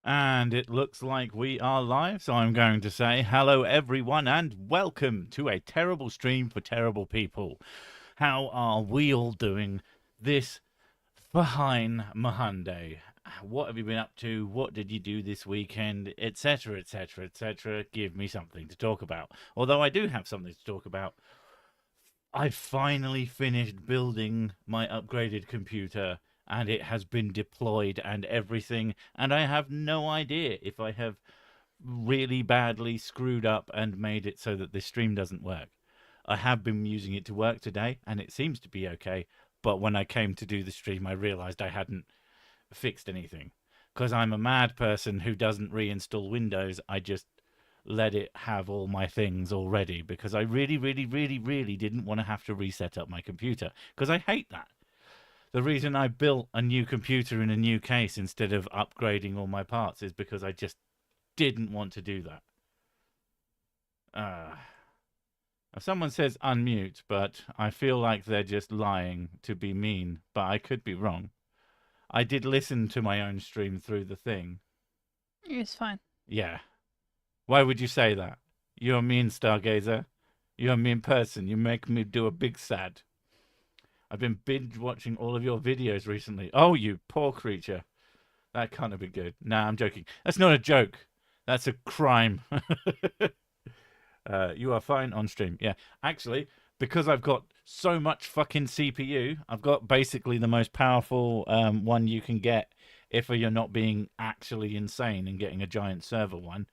And it looks like we are live, so I'm going to say hello, everyone, and welcome to a terrible stream for terrible people. How are we all doing this fine Monday? What have you been up to? What did you do this weekend? Etc., etc., etc. Give me something to talk about. Although I do have something to talk about. I finally finished building my upgraded computer and it has been deployed and everything. And I have no idea if I have really badly screwed up and made it so that this stream doesn't work. I have been using it to work today and it seems to be okay. But when I came to do the stream, I realized I hadn't fixed anything. Because I'm a mad person who doesn't reinstall Windows, I just let it have all my things already because I really, really, really, really didn't want to have to reset up my computer because I hate that. The reason I built a new computer in a new case instead of upgrading all my parts is because I just didn't want to do that. If someone says unmute, but I feel like they're just lying to be mean, but I could be wrong. I did listen to my own stream through the thing. It's fine. Yeah. Why would you say that? You're a mean stargazer. You're a mean person. You make me do a big sad. I've been binge watching all of your videos recently. Oh, you poor creature. That can't have been good. Nah, I'm joking. That's not a joke. That's a crime. You are fine on stream. Yeah. Actually, because I've got so much fucking CPU, I've got basically the most powerful one you can get if you're not being actually insane and getting a giant server one.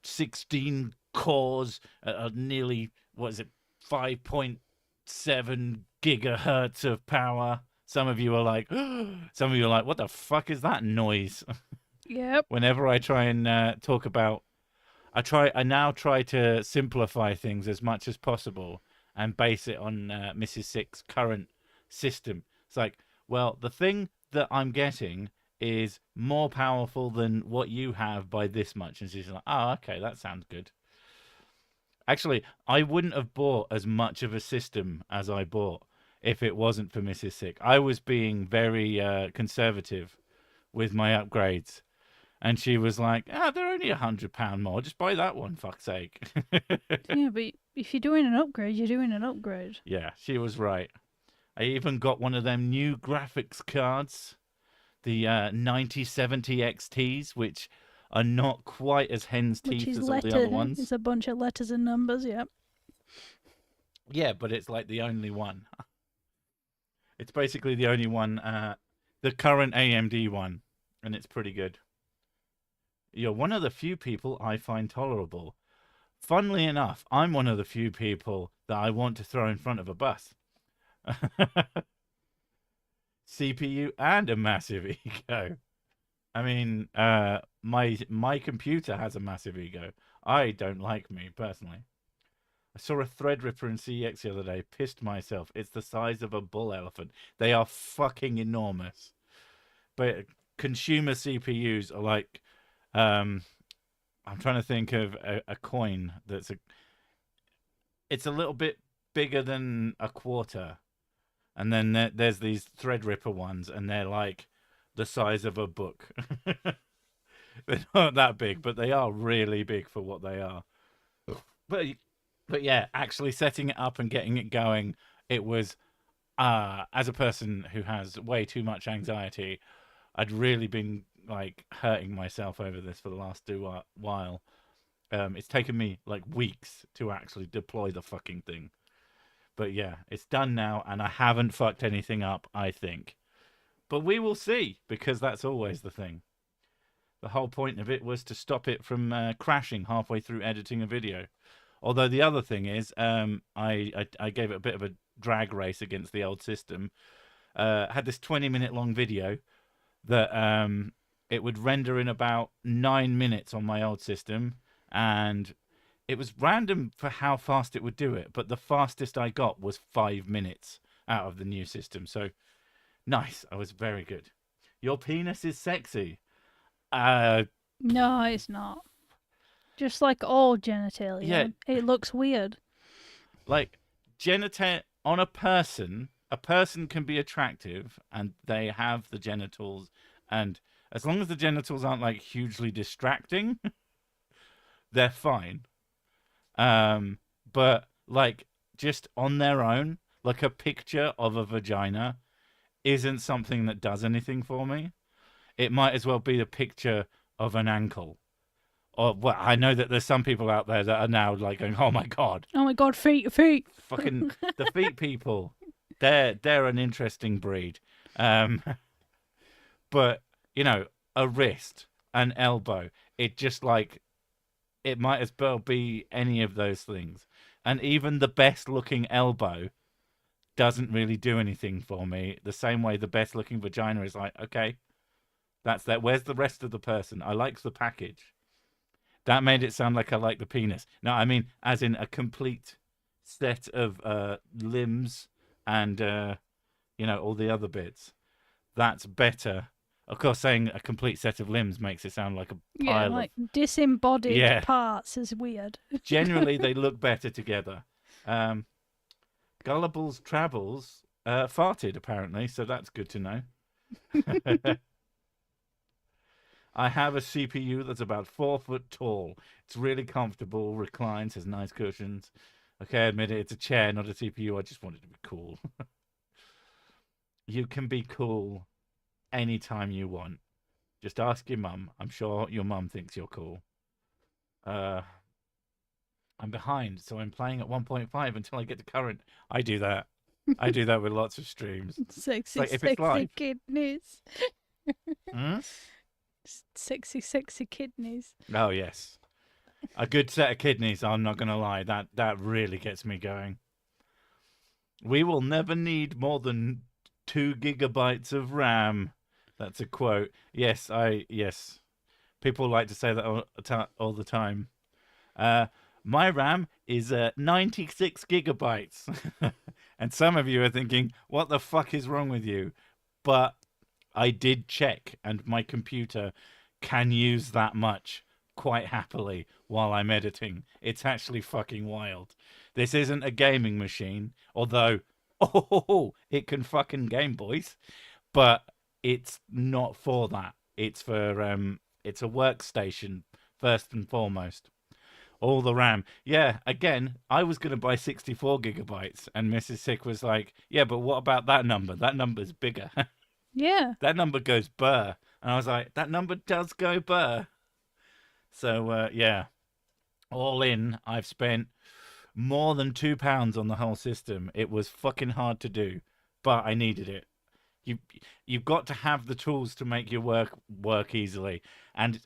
16 cores at nearly, what is it, 5.7 gigahertz of power. Some of you are like, what the fuck is that noise? Yep. Whenever I try and talk about, I now try to simplify things as much as possible and base it on Mrs. Six's current system. It's like, well, the thing that I'm getting is more powerful than what you have by this much. And she's like, oh, okay, that sounds good. Actually, I wouldn't have bought as much of a system as I bought if it wasn't for Mrs. Sick. I was being very conservative with my upgrades. And she was like, they're only £100 more. Just buy that one, fuck's sake. Yeah, but if you're doing an upgrade, you're doing an upgrade. Yeah, she was right. I even got one of them new graphics cards, the 9070 XTs, which are not quite as hen's Which teeth is as all the other ones. It's a bunch of letters and numbers, yep. Yeah, but it's like the only one. It's basically the only one, the current AMD one, and it's pretty good. You're one of the few people I find tolerable. Funnily enough, I'm one of the few people that I want to throw in front of a bus. CPU and a massive ego. I mean, my computer has a massive ego. I don't like me personally. I saw a Threadripper in CEX the other day. Pissed myself. It's the size of a bull elephant. They are fucking enormous. But consumer CPUs are like, I'm trying to think of a coin that's it's a little bit bigger than a quarter. And then there's these Threadripper ones, and they're like the size of a book. They're not that big, but they are really big for what they are. But yeah, actually setting it up and getting it going, it was, as a person who has way too much anxiety, I'd really been like hurting myself over this for the last while. It's taken me like weeks to actually deploy the fucking thing. But yeah, it's done now, and I haven't fucked anything up, I think. But we will see, because that's always the thing. The whole point of it was to stop it from crashing halfway through editing a video. Although the other thing is, I gave it a bit of a drag race against the old system. Had this 20-minute long video that it would render in about 9 minutes on my old system, and it was random for how fast it would do it, but the fastest I got was 5 minutes out of the new system. So nice. I was very good. Your penis is sexy. No, it's not. Just like all genitalia, Yeah. it looks weird. Like genital on a person can be attractive and they have the genitals and As long as the genitals aren't like hugely distracting, they're fine. But like just on their own, like a picture of a vagina isn't something that does anything for me. It might as well be a picture of an ankle. Or well, I know that there's some people out there that are now like going, "Oh my god, Oh my god, feet, feet. fucking the feet people." They're an interesting breed. Um, but you know, a wrist, an elbow, it just like it might as well be any of those things. And even the best looking elbow doesn't really do anything for me. The same way the best looking vagina is like, okay, that's that. Where's the rest of the person? I like the package. That made it sound like I like the penis. No, I mean, as in a complete set of limbs and, all the other bits. That's better. Of course, saying a complete set of limbs makes it sound like a pile like disembodied Yeah. parts is weird. Generally, they look better together. Gullible's Travels farted, apparently, so that's good to know. I have a CPU that's about 4 foot tall. It's really comfortable, reclines, has nice cushions. Okay, I admit it, it's a chair, not a CPU. I just wanted to be cool. You can be cool anytime you want. Just ask your mum. I'm sure your mum thinks you're cool. I'm behind, so I'm playing at 1.5 until I get to current. I do that. I do that with lots of streams. Sexy, like if it's sexy live. kidneys. Hmm? Sexy, sexy kidneys. Oh yes, a good set of kidneys. I'm not gonna lie. That really gets me going. We will never need more than 2 gigabytes of RAM. That's a quote. Yes. People like to say that all the time. My RAM is 96 gigabytes. And some of you are thinking, what the fuck is wrong with you? But I did check, and my computer can use that much quite happily while I'm editing. It's actually fucking wild. This isn't a gaming machine, although, it can fucking game, boys. But it's not for that. It's for, it's a workstation, first and foremost. All the RAM. Yeah, again, I was going to buy 64 gigabytes, and Mrs. Sick was like, yeah, but what about that number? That number's bigger. Yeah. That number goes burr. And I was like, that number does go burr. So, yeah. All in, I've spent more than £2 on the whole system. It was fucking hard to do, but I needed it. You've got to have the tools to make your work easily. And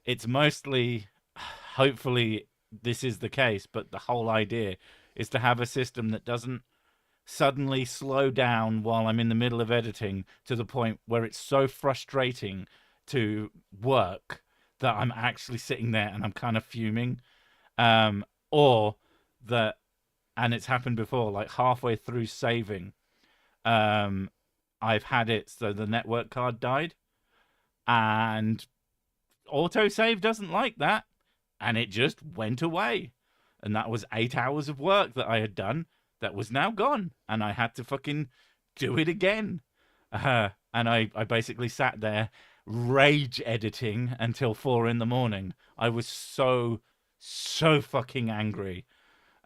it's mostly, hopefully this is the case, but the whole idea is to have a system that doesn't suddenly slow down while I'm in the middle of editing to the point where it's so frustrating to work that I'm actually sitting there and I'm kind of fuming. Or that, and it's happened before, like halfway through saving, I've had it so the network card died, and autosave doesn't like that, and it just went away. And that was 8 hours of work that I had done that was now gone, and I had to fucking do it again. And I basically sat there rage editing until 4 a.m. I was so fucking angry.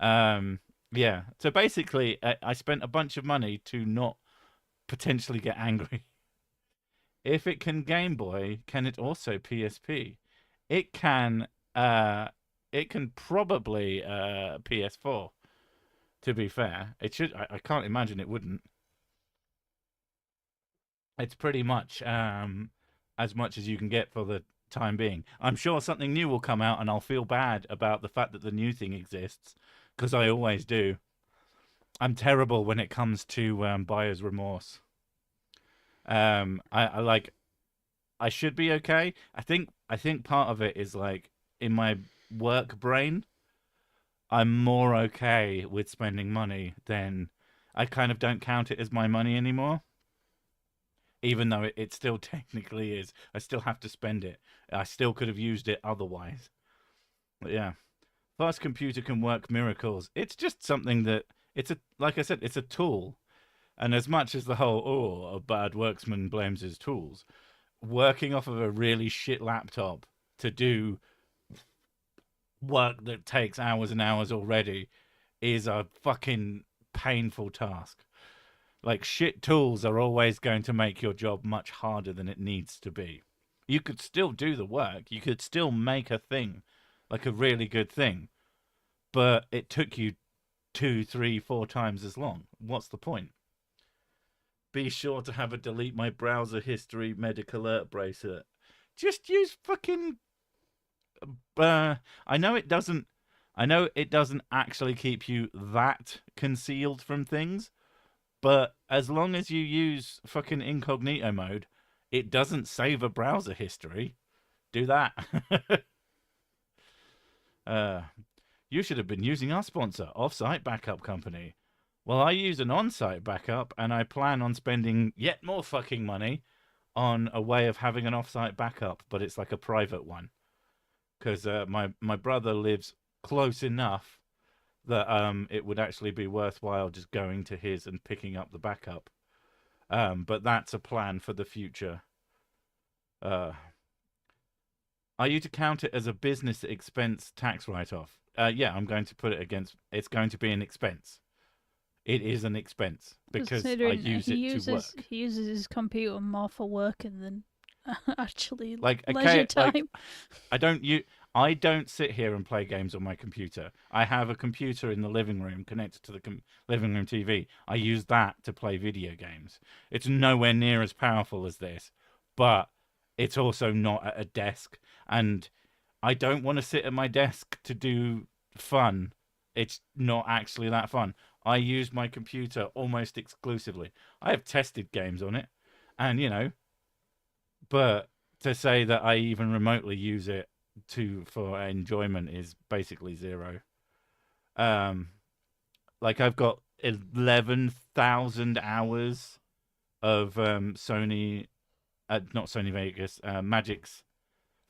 Yeah. So basically, I spent a bunch of money to not potentially get angry. If it can Game Boy, can it also PSP? It can. It can probably PS4. To be fair, it should. I can't imagine it wouldn't. It's pretty much as much as you can get for the time being. I'm sure something new will come out, and I'll feel bad about the fact that the new thing exists, because I always do. I'm terrible when it comes to buyer's remorse. I like. I should be okay. I think part of it is like in my work brain, I'm more okay with spending money than I kind of don't count it as my money anymore. Even though it still technically is. I still have to spend it. I still could have used it otherwise. But yeah. Fast computer can work miracles. It's just something that like I said, it's a tool. And as much as the whole, a bad worksman blames his tools, working off of a really shit laptop to do work that takes hours and hours already is a fucking painful task. Like, shit tools are always going to make your job much harder than it needs to be. You could still do the work. You could still make a thing, like a really good thing, but it took you 2, 3, 4 times as long. What's the point? Be sure to have a delete my browser history medic alert bracelet. Just use fucking. I know it doesn't. I know it doesn't actually keep you that concealed from things, but as long as you use fucking incognito mode, it doesn't save a browser history. Do that. You should have been using our sponsor, Offsite Backup Company. Well, I use an on-site backup, and I plan on spending yet more fucking money on a way of having an off-site backup, but it's like a private one. Because my brother lives close enough that it would actually be worthwhile just going to his and picking up the backup. But that's a plan for the future. Are you to count it as a business expense tax write-off? Yeah, I'm going to put it against. It's going to be an expense. It is an expense because I use it to work. He uses his computer more for working than actually Like, leisure time. Like, I don't sit here and play games on my computer. I have a computer in the living room connected to the living room TV. I use that to play video games. It's nowhere near as powerful as this, but it's also not at a desk. And I don't want to sit at my desk to do fun. It's not actually that fun. I use my computer almost exclusively. I have tested games on it, and but to say that I even remotely use it for enjoyment is basically zero. Like, I've got 11,000 hours of Sony, not Sony Vegas, Magic's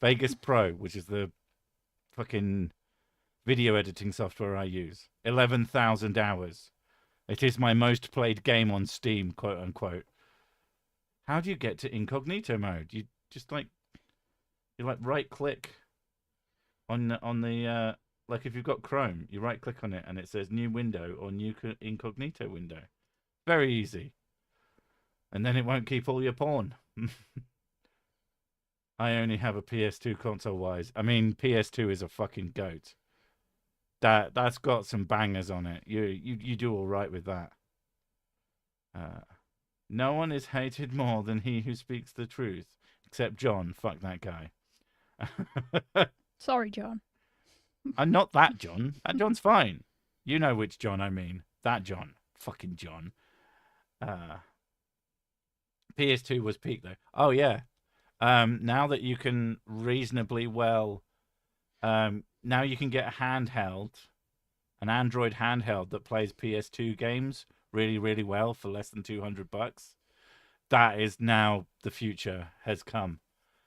Vegas Pro, which is the fucking video editing software I use. 11,000 hours. It is my most played game on Steam, quote unquote. How do you get to incognito mode? You just right click on the like, if you've got Chrome, you right click on it and it says new window or new incognito window. Very easy. And then it won't keep all your porn. I only have a PS2 console wise. I mean, PS2 is a fucking goat. That's got some bangers on it. You do all right with that. No one is hated more than he who speaks the truth, except John. Fuck that guy. Sorry, John. I'm not that John. That John's fine. You know which John I mean. That John. Fucking John. PS2 was peak though. Oh yeah. Now that you can reasonably well, now you can get a handheld, an Android handheld that plays PS2 games really, really well for less than $200. That is now the future has come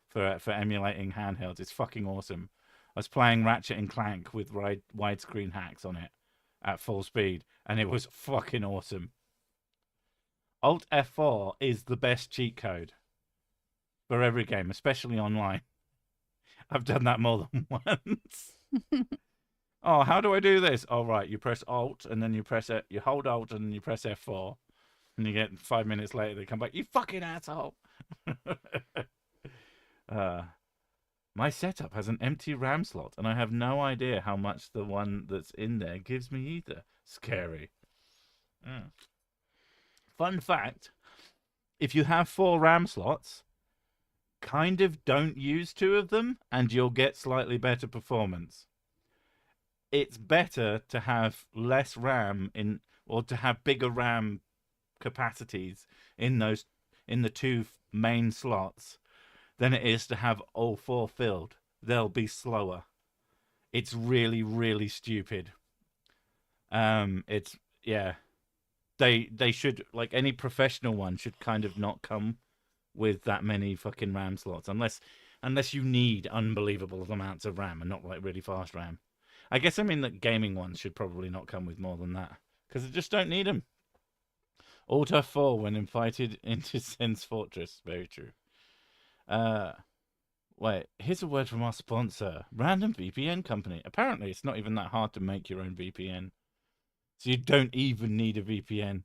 for emulating handhelds. It's fucking awesome. I was playing Ratchet and Clank with widescreen hacks on it at full speed, and it was fucking awesome. Alt F4 is the best cheat code for every game, especially online. I've done that more than once. Oh, how do I do this? Oh, right, you press Alt, and then you press it. You hold Alt, and then you press F4, and you get 5 minutes later they come back. You fucking asshole! My setup has an empty RAM slot, and I have no idea how much the one that's in there gives me either. Scary. Fun fact: if you have 4 RAM slots, kind of don't use 2 of them, and you'll get slightly better performance. It's better to have less RAM or to have bigger RAM capacities in the 2 main slots than it is to have all 4 filled. They'll be slower. It's really, really stupid. It's yeah. They should, like, any professional one should kind of not come with that many fucking RAM slots unless you need unbelievable amounts of RAM and not like really fast RAM. I guess I mean that gaming ones should probably not come with more than that because they just don't need them. Alt F4 when invited into Sen's Fortress. Very true. Uh, Wait, here's a word from our sponsor, Random VPN Company. Apparently, it's not even that hard to make your own VPN. So you don't even need a VPN.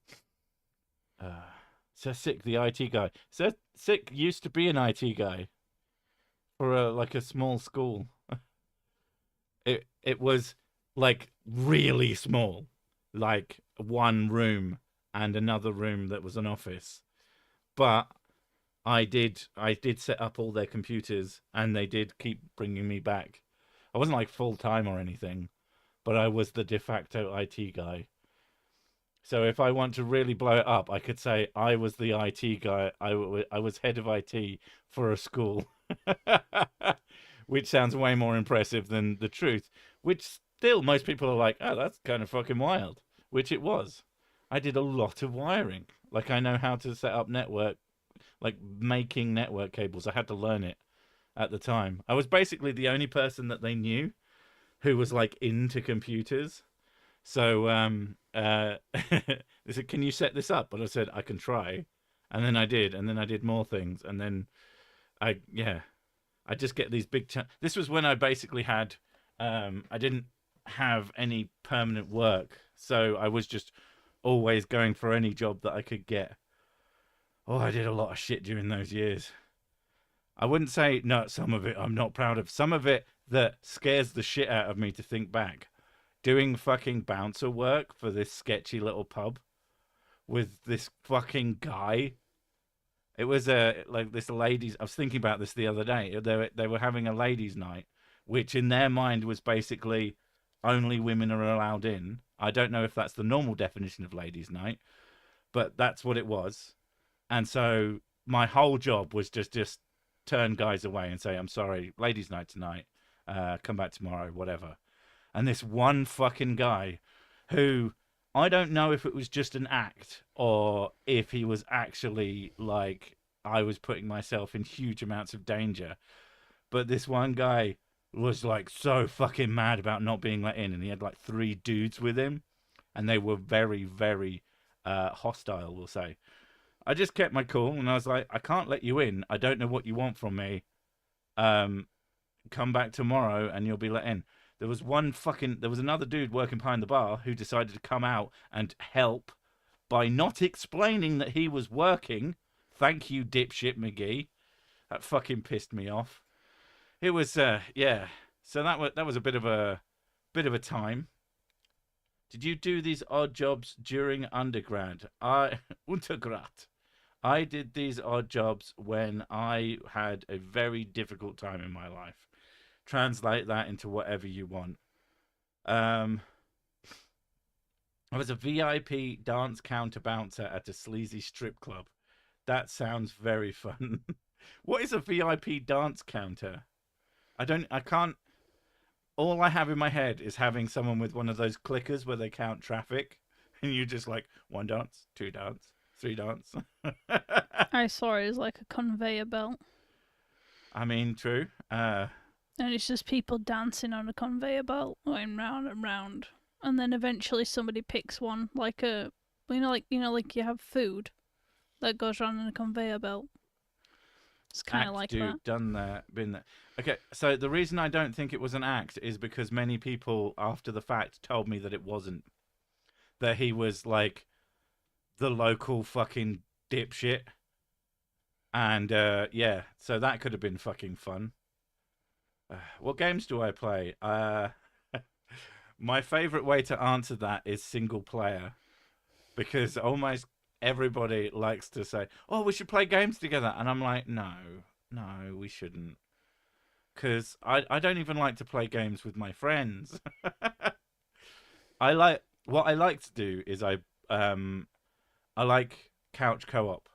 Sir Sick, the IT guy. Sir Sick used to be an IT guy for a small school. It was like really small, like one room and another room that was an office. But I did set up all their computers, and they did keep bringing me back. I wasn't like full time or anything, but I was the de facto IT guy. So if I want to really blow it up, I could say I was the IT guy. I was head of IT for a school, which sounds way more impressive than the truth. Which still most people are like, oh, that's kind of fucking wild. Which it was. I did a lot of wiring. Like I know how to set up network, like making network cables. I had to learn it at the time. I was basically the only person that they knew who was like into computers. So they said, "Can you set this up?" But I said, "I can try," and then I did, and then I did more things, and then I just get these big. This was when I basically had, I didn't have any permanent work, so I was just always going for any job that I could get. Oh, I did a lot of shit during those years. I wouldn't say no. Some of it I'm not proud of. Some of it that scares the shit out of me to think back. Doing fucking bouncer work for this sketchy little pub with this fucking guy. It was like this ladies. I was thinking about this the other day. They were having a ladies' night, which in their mind was basically only women are allowed in. I don't know if that's the normal definition of ladies' night, but that's what it was. And so my whole job was just turn guys away and say, "I'm sorry, ladies' night tonight. Come back tomorrow, whatever." And this one fucking guy who I don't know if it was just an act or if he was actually like I was putting myself in huge amounts of danger. But this one guy was like so fucking mad about not being let in, and he had like three dudes with him, and they were very, very hostile, we'll say. I just kept my cool, and I was like, I can't let you in. I don't know what you want from me. Um, Come back tomorrow, and you'll be let in. There was another dude working behind the bar who decided to come out and help by not explaining that he was working. Thank you, dipshit McGee. That fucking pissed me off. It was yeah. So that was a bit of a time. Did you do these odd jobs during undergrad? I Untergrad. I did these odd jobs when I had a very difficult time in my life. Translate that into whatever you want. Um, I was a VIP dance counter bouncer at a sleazy strip club. That sounds very fun. What is a VIP dance counter? I can't. All I have in my head is having someone with one of those clickers where they count traffic, and you just like one dance, two dance, three dance. I saw it as like a conveyor belt. I mean, true. And it's just people dancing on a conveyor belt, going round and round. And then eventually somebody picks one, like like you have food that goes around in a conveyor belt. It's kind of Act, like do, that. done there, been there. Okay, so the reason I don't think it was an act is because many people after the fact told me that it wasn't. That he was like the local fucking dipshit. And yeah, so that could have been fucking fun. What games do I play? My favorite way to answer that is single player because almost everybody likes to say, "Oh, we should play games together," and I'm like, "No, no, we shouldn't," because I don't even like to play games with my friends. I like what I like to do is I like couch co-op.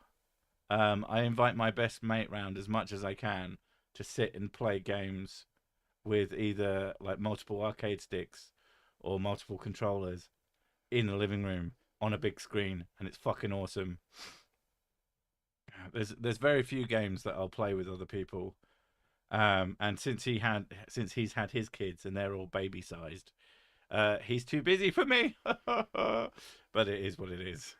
I invite my best mate round as much as I can to sit and play games with either like multiple arcade sticks or multiple controllers in the living room on a big screen, and it's fucking awesome. There's very few games that I'll play with other people. And since he's had his kids and they're all baby sized, he's too busy for me. But it is what it is.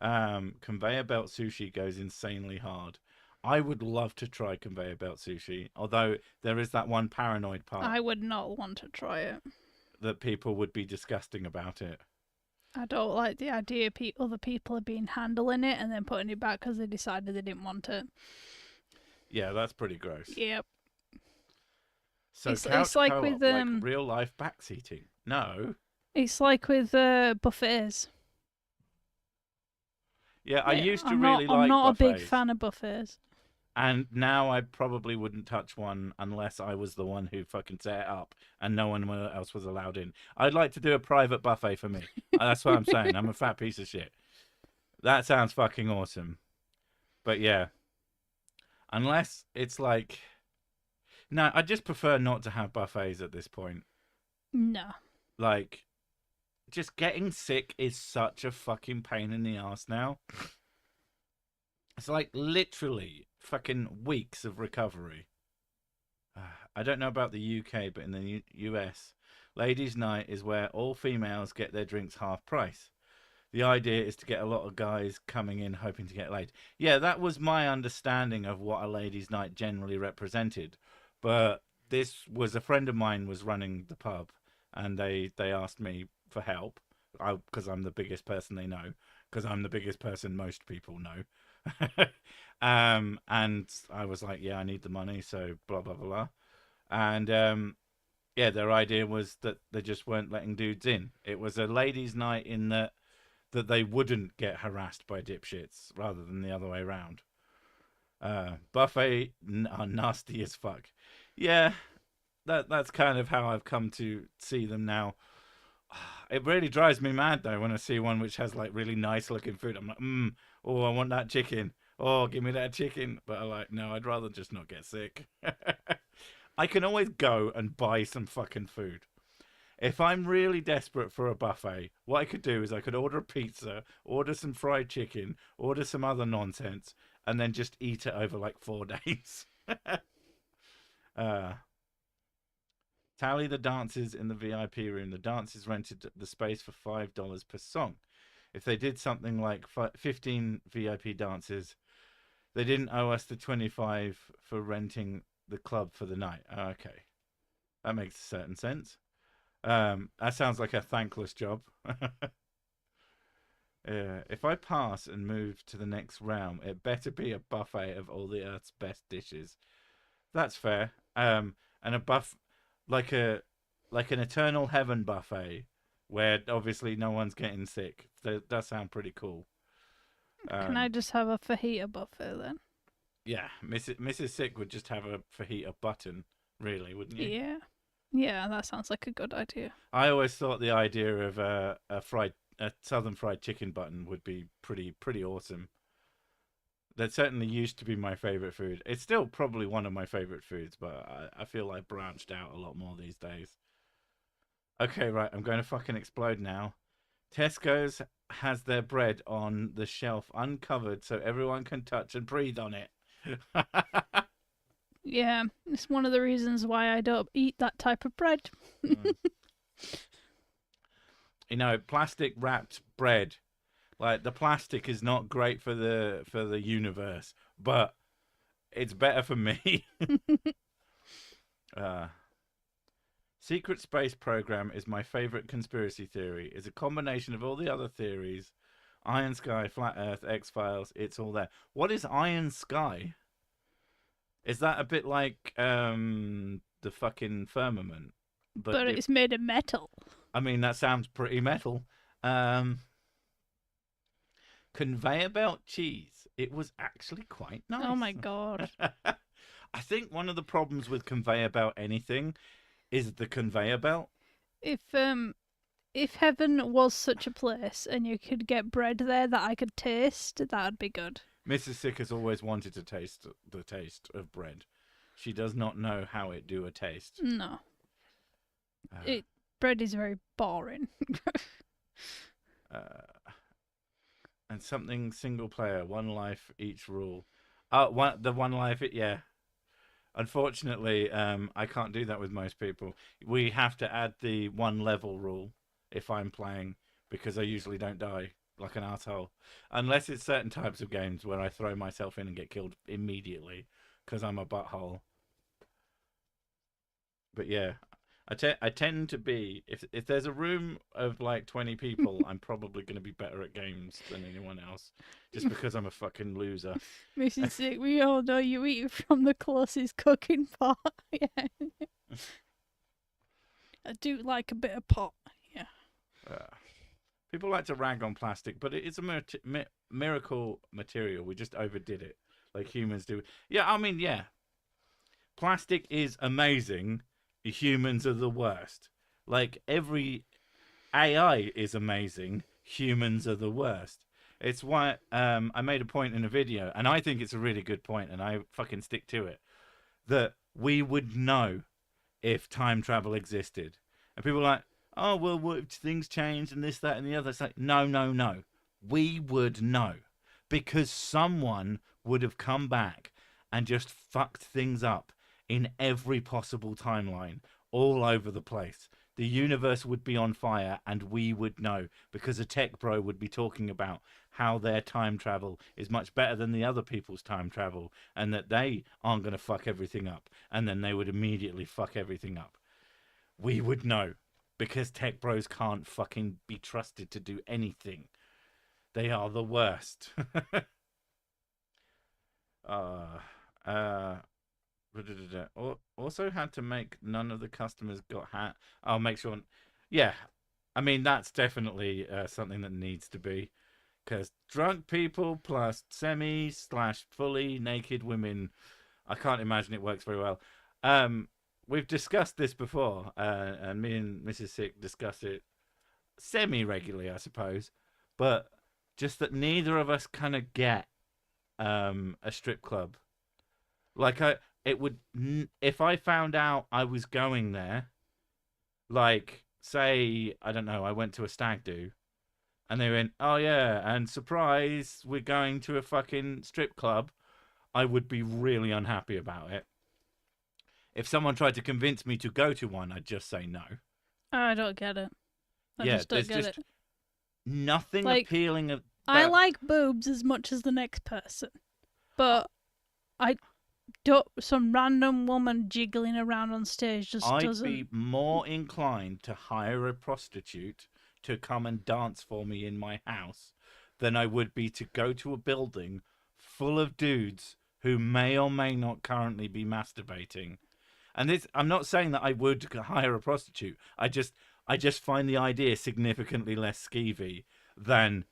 Conveyor belt sushi goes insanely hard. I would love to try conveyor belt sushi, although there is that one paranoid part I would not want to try it. that people would be disgusting about it. I don't like the idea other people have been handling it and then putting it back because they decided they didn't want it. Yeah, that's pretty gross. Yep. So It's couch like co-op, with, like real life backseating. No. It's like with buffets. Yeah, I used to I'm really not, I'm like not buffets. a big fan of buffets. And now I probably wouldn't touch one unless I was the one who fucking set it up and no one else was allowed in. I'd like to do a private buffet for me. That's what I'm saying. I'm a fat piece of shit. That sounds fucking awesome. But yeah. Unless it's like... No, I just prefer not to have buffets at this point. No. Like, just getting sick is such a fucking pain in the ass now. It's like literally fucking weeks of recovery. I don't know about the UK, but in the US, Ladies' Night is where all females get their drinks half price. The idea is to get a lot of guys coming in hoping to get laid. Yeah, that was my understanding of what a ladies' night generally represented. But this was a friend of mine was running the pub, and they asked me for help because I'm the biggest person they know, because I'm the biggest person most people know. And I was like, yeah, I need the money, so blah blah blah. And yeah, their idea was that they just weren't letting dudes in. It was a ladies' night in that they wouldn't get harassed by dipshits rather than the other way around. Buffet are nasty as fuck. Yeah, that's kind of how I've come to see them now. It really drives me mad though when I see one which has like really nice looking food. I'm like, oh, I want that chicken. Oh, give me that chicken. But I'm like, no, I'd rather just not get sick. I can always go and buy some fucking food. If I'm really desperate for a buffet, what I could do is I could order a pizza, order some fried chicken, order some other nonsense, and then just eat it over like 4 days. Tally the dances in the VIP room. The dancers rented the space for $5 per song. If they did something like 15 VIP dances, they didn't owe us the 25 for renting the club for the night. Okay, that makes certain sense. That sounds like a thankless job. If I pass and move to the next realm, it better be a buffet of all the Earth's best dishes. That's fair. And a like an eternal heaven buffet, where obviously no one's getting sick. That does sound pretty cool. Can I just have a fajita buffet then? Yeah, Mrs. Sick would just have a fajita button, really, wouldn't you? Yeah. Yeah, that sounds like a good idea. I always thought the idea of a southern fried chicken button would be pretty awesome. That certainly used to be my favorite food. It's still probably one of my favorite foods, but I feel I've branched out a lot more these days. Okay, right, I'm going to fucking explode now. Tesco's has their bread on the shelf uncovered so everyone can touch and breathe on it. Yeah, it's one of the reasons why I don't eat that type of bread. You know, plastic wrapped bread. Like the plastic is not great for the universe, but it's better for me. Secret space program is my favorite conspiracy theory. It's a combination of all the other theories. Iron Sky, Flat Earth, X-Files, it's all there. What is Iron Sky? Is that a bit like the fucking firmament? But it's made of metal. I mean, that sounds pretty metal. Conveyor belt cheese. It was actually quite nice. Oh my god. I think one of the problems with conveyor belt anything is the conveyor belt. If heaven was such a place and you could get bread there that I could taste, that'd be good. Mrs. Sick has always wanted to taste the taste of bread. She does not know how it do a taste. No. Bread is very boring. And something single player, one life each rule. The one life, yeah. Unfortunately, I can't do that with most people. We have to add the one level rule if I'm playing, because I usually don't die. like an asshole. Unless it's certain types of games where I throw myself in and get killed immediately because I'm a butthole. But yeah, I tend to be, if there's a room of like 20 people, I'm probably going to be better at games than anyone else, just because I'm a fucking loser. Mrs. Sick, we all know you eat from the closest cooking pot. Yeah. I do like a bit of pot. Yeah. People like to rag on plastic, but it is a miracle material. We just overdid it, like humans do. Yeah, I mean, yeah. Plastic is amazing. Humans are the worst. Like, every AI is amazing. Humans are the worst. It's why I made a point in a video, and I think it's a really good point, and I fucking stick to it, that we would know if time travel existed. And people are like, oh, well, what if things change and this, that, and the other? It's like, no, no, no. We would know. Because someone would have come back and just fucked things up in every possible timeline, all over the place. The universe would be on fire, and we would know, because a tech bro would be talking about how their time travel is much better than the other people's time travel, and that they aren't going to fuck everything up, and then they would immediately fuck everything up. We would know, because tech bros can't fucking be trusted to do anything. They are the worst. Also had to make none of the customers got hat. I'll make sure. Yeah, I mean, that's definitely something that needs to be, because drunk people plus semi/fully naked women, I can't imagine it works very well. We've discussed this before, and me and Mrs. Sick discuss it semi-regularly, I suppose, but just that neither of us kind of get a strip club. Like, it would, if I found out I was going there, like, say, I don't know, I went to a stag do, and they went, oh yeah, and surprise, we're going to a fucking strip club, I would be really unhappy about it. If someone tried to convince me to go to one, I'd just say no. I don't get it. I just don't get it. Nothing like, appealing. I like boobs as much as the next person, but I don't. Some random woman jiggling around on stage just doesn't. I'd be more inclined to hire a prostitute to come and dance for me in my house than I would be to go to a building full of dudes who may or may not currently be masturbating. And this, I'm not saying that I would hire a prostitute. I just find the idea significantly less skeevy than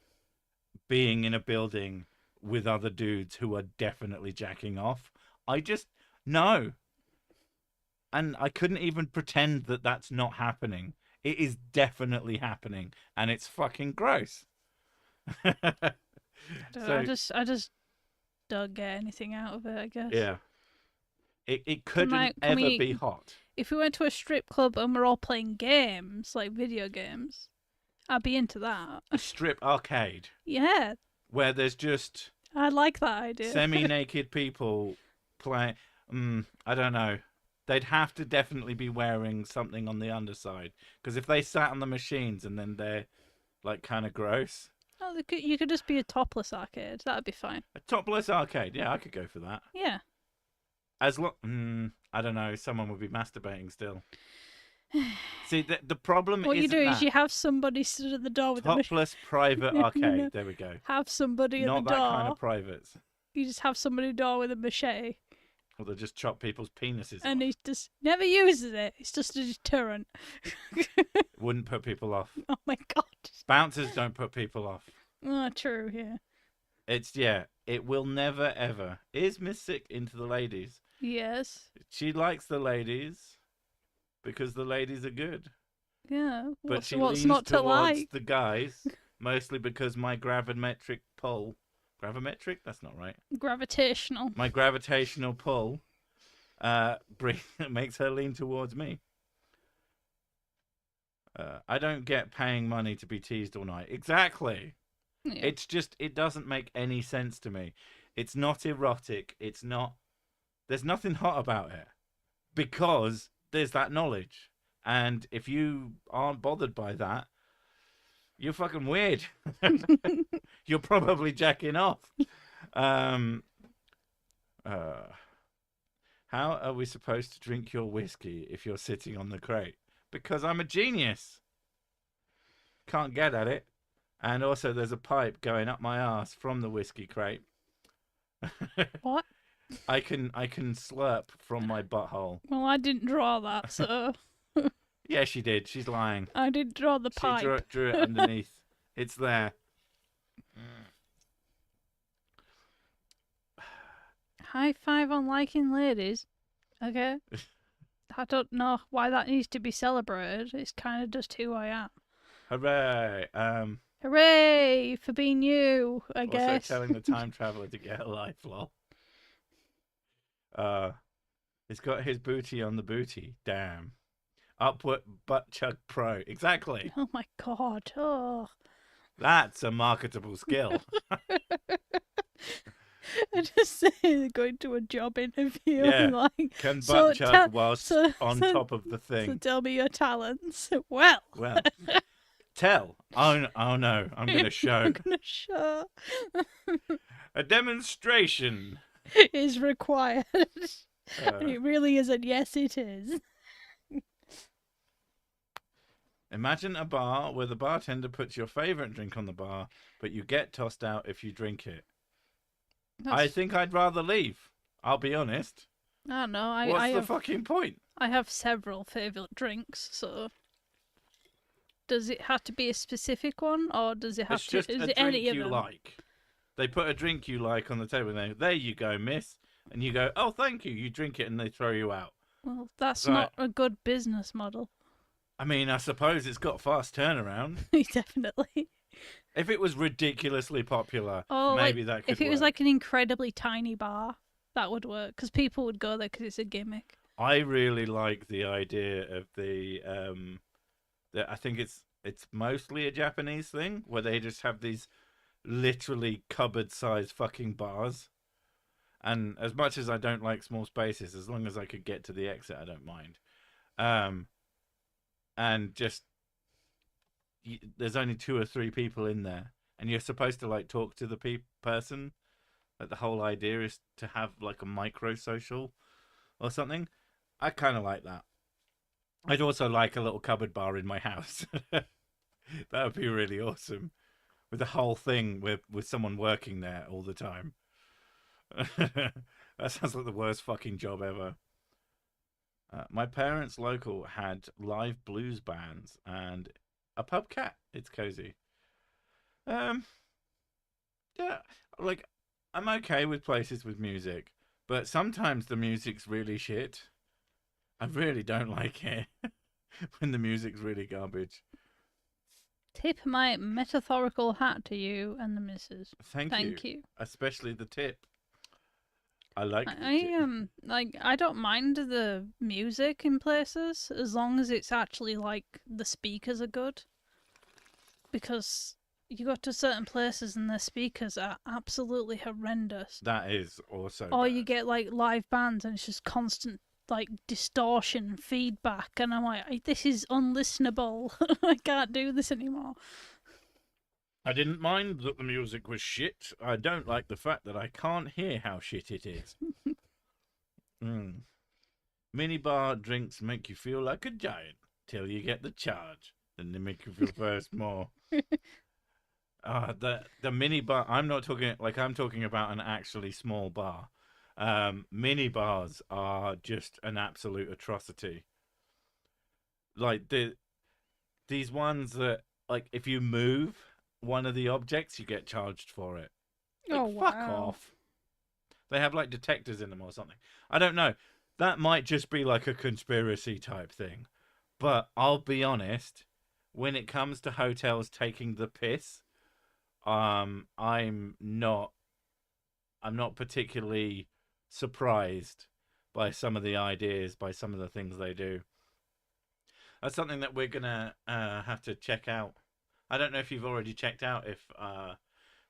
being in a building with other dudes who are definitely jacking off. No. And I couldn't even pretend that that's not happening. It is definitely happening, and it's fucking gross. I just don't get anything out of it, I guess. Yeah. It couldn't ever be hot. If we went to a strip club and we're all playing games, like video games, I'd be into that. A strip arcade. Yeah. Where there's just... I like that idea. Semi-naked people playing... I don't know. They'd have to definitely be wearing something on the underside. Because if they sat on the machines and then they're, like, kind of gross... Oh, you could just be a topless arcade. That'd be fine. A topless arcade. Yeah, I could go for that. Yeah. As long... I don't know. Someone would be masturbating still. See, the problem is... What you do is you have somebody stood at the door with topless private arcade. No. There we go. Have somebody at the door. Not that kind of private. You just have somebody at the door with a machete. Or they'll just chop people's penises and off. he just never uses it. It's just a deterrent. Wouldn't put people off. Oh my god. Bouncers don't put people off. Oh, true, yeah. It will never ever. Is Miss Sick into the ladies? Yes. She likes the ladies because the ladies are good. Yeah. But she what's leans not to towards like? the guys, mostly because my gravimetric pull... Gravimetric? That's not right. Gravitational. My gravitational pull makes her lean towards me. I don't get paying money to be teased all night. Exactly. Yeah. It's just, it doesn't make any sense to me. It's not erotic. It's not, there's nothing hot about it because there's that knowledge. And if you aren't bothered by that, You're fucking weird. You're probably jacking off. Um, uh, how are we supposed to drink your whiskey if you're sitting on the crate? Because I'm a genius. Can't get at it. And also, there's a pipe going up my ass from the whiskey crate. What? I can slurp from my butthole. Well, I didn't draw that, so Yeah, she did. She's lying. I did draw the She pipe. drew it underneath. It's there. High five on liking ladies. Okay. I don't know why that needs to be celebrated. It's kind of just who I am. Hooray! Hooray for being you, I Also guess. telling the time traveler to get a life, lol. He's got his booty on the booty. Damn. Upward butt chug pro. Exactly. Oh my god. Oh. That's a marketable skill. I just say going to a job interview Yeah. and like Can so butt chug whilst on so- top of the so thing. tell me your talents. Well, Tell. Oh no, I'm gonna show. I'm gonna show A demonstration. is required. And it really isn't. Yes, it is. Imagine a bar where the bartender puts your favorite drink on the bar, but you get tossed out if you drink it. I think I'd rather leave. I'll be honest. I don't know. What's the fucking point? I have several favourite drinks, so does it have to be a specific one, or does it have It's to? just Is a it drink any of you them? like. They put a drink you like on the table and they go, there you go, miss. And you go, oh, thank you. You drink it and they throw you out. Well, that's Right. not a good business model. I mean, I suppose it's got fast turnaround. Definitely. If it was ridiculously popular, Oh, maybe that could if it was work. like an incredibly tiny bar, that would work because people would go there because it's a gimmick. I really like the idea of I think it's mostly a Japanese thing where they just have these literally cupboard-sized fucking bars. And as much as I don't like small spaces, as long as I could get to the exit, I don't mind. And just there's only 2 or 3 people in there, and you're supposed to like talk to the person. Like the whole idea is to have like a micro social or something. I kind of like that. I'd also like a little cupboard bar in my house. That would be really awesome, with the whole thing with someone working there all the time. That sounds like the worst fucking job ever. My parents' local had live blues bands and a pub cat. It's cozy. Yeah, like I'm okay with places with music, but sometimes the music's really shit. I really don't like it when the music's really garbage. Tip my metaphorical hat to you and the missus. Thank you. Especially the tip. I like the tip. I don't mind the music in places as long as it's actually like the speakers are good. Because you go to certain places and the speakers are absolutely horrendous. That is also Or bad. you get like live bands and it's just constant like distortion and feedback, and I'm like, this is unlistenable. I can't do this anymore. I didn't mind that the music was shit. I don't like the fact that I can't hear how shit it is. Minibar drinks make you feel like a giant till you get the charge. Then they make you feel first more. The minibar. I'm not talking like I'm talking about an actually small bar. Mini bars are just an absolute atrocity. Like these ones that like if you move one of the objects, you get charged for it. Like, Oh, fuck wow. off. They have like detectors in them or something. I don't know. That might just be like a conspiracy type thing. But I'll be honest, when it comes to hotels taking the piss, I'm not particularly surprised by some of the ideas, by some of the things they do. That's something that we're gonna have to check out. I don't know if you've already checked out if